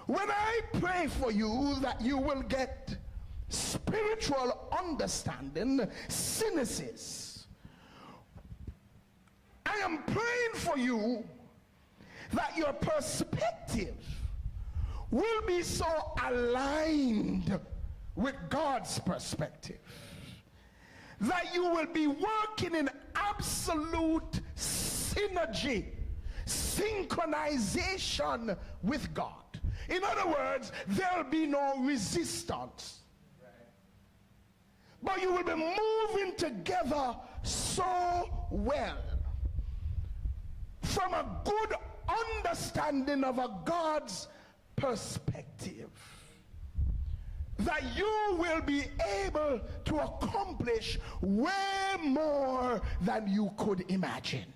When I pray for you that you will get spiritual understanding, synesis, I am praying for you that your perspective will be so aligned with God's perspective that you will be working in absolute synergy, synchronization with God. In other words, there'll be no resistance. But you will be moving together so well from a good understanding of a God's perspective that you will be able to accomplish way more than you could imagine.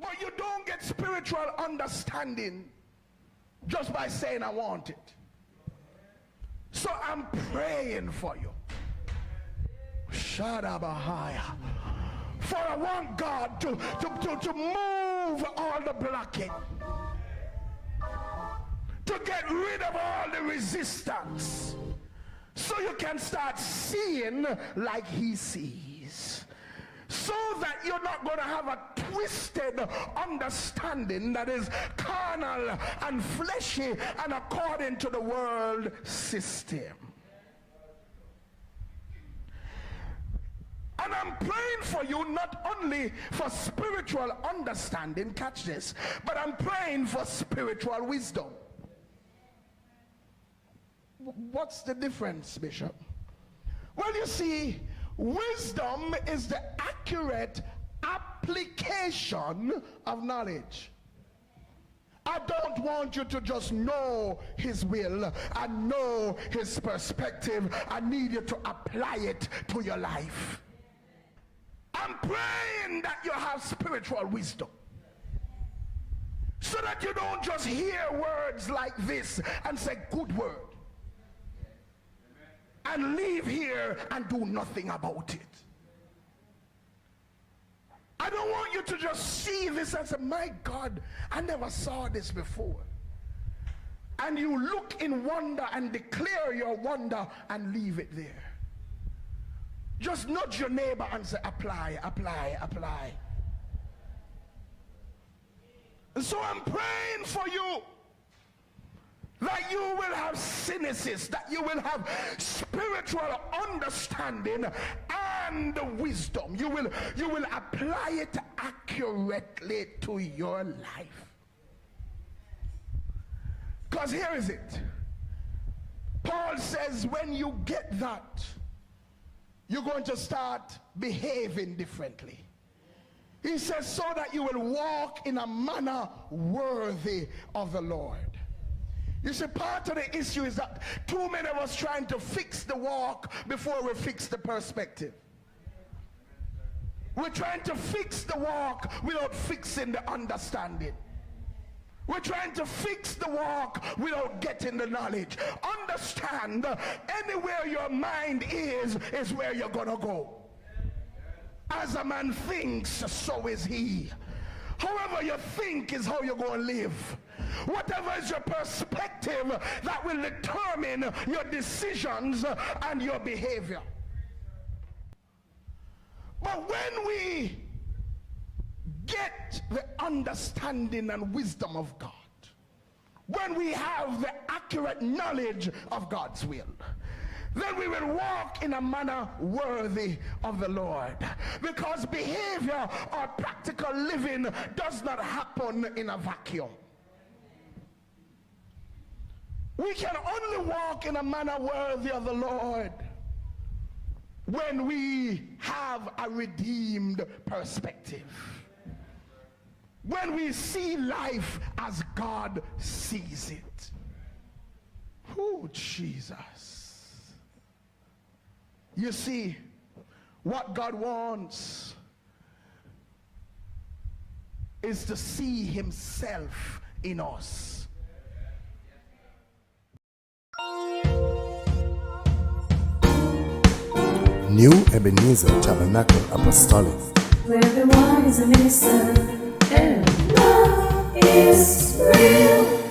But you don't get spiritual understanding just by saying I want it. So I'm praying for you. Shadabahaya. For I want God to move all the blocking, to get rid of all the resistance, so you can start seeing like he sees, so that you're not going to have a twisted understanding that is carnal and fleshy and according to the world system. And I'm praying for you not only for spiritual understanding, catch this, but I'm praying for spiritual wisdom. What's the difference, Bishop? Well, you see, wisdom is the accurate application of knowledge. I don't want you to just know his will and know his perspective. I need you to apply it to your life. I'm praying that you have spiritual wisdom, so that you don't just hear words like this and say good word and leave here and do nothing about it. I don't want you to just see this and say, my God, I never saw this before. And you look in wonder and declare your wonder and leave it there. Just nudge your neighbor and say, apply, apply, apply. And so I'm praying for you that you will have synesis, that you will have spiritual understanding and wisdom. You will apply it accurately to your life. Because here is it. Paul says when you get that, you're going to start behaving differently. He says, so that you will walk in a manner worthy of the Lord. You see, part of the issue is that too many of us trying to fix the walk before we fix the perspective. We're trying to fix the walk without fixing the understanding. We're trying to fix the walk without getting the knowledge. Understand, anywhere your mind is where you're going to go. As a man thinks, so is he. However you think is how you're going to live. Whatever is your perspective, that will determine your decisions and your behavior. But when we get the understanding and wisdom of God, when we have the accurate knowledge of God's will, then we will walk in a manner worthy of the Lord. Because behavior or practical living does not happen in a vacuum. We can only walk in a manner worthy of the Lord when we have a redeemed perspective. When we see life as God sees it. Oh, Jesus. You see, what God wants is to see himself in us. New Ebenezer Tabernacle Apostolic, where everyone is a minister and love is real.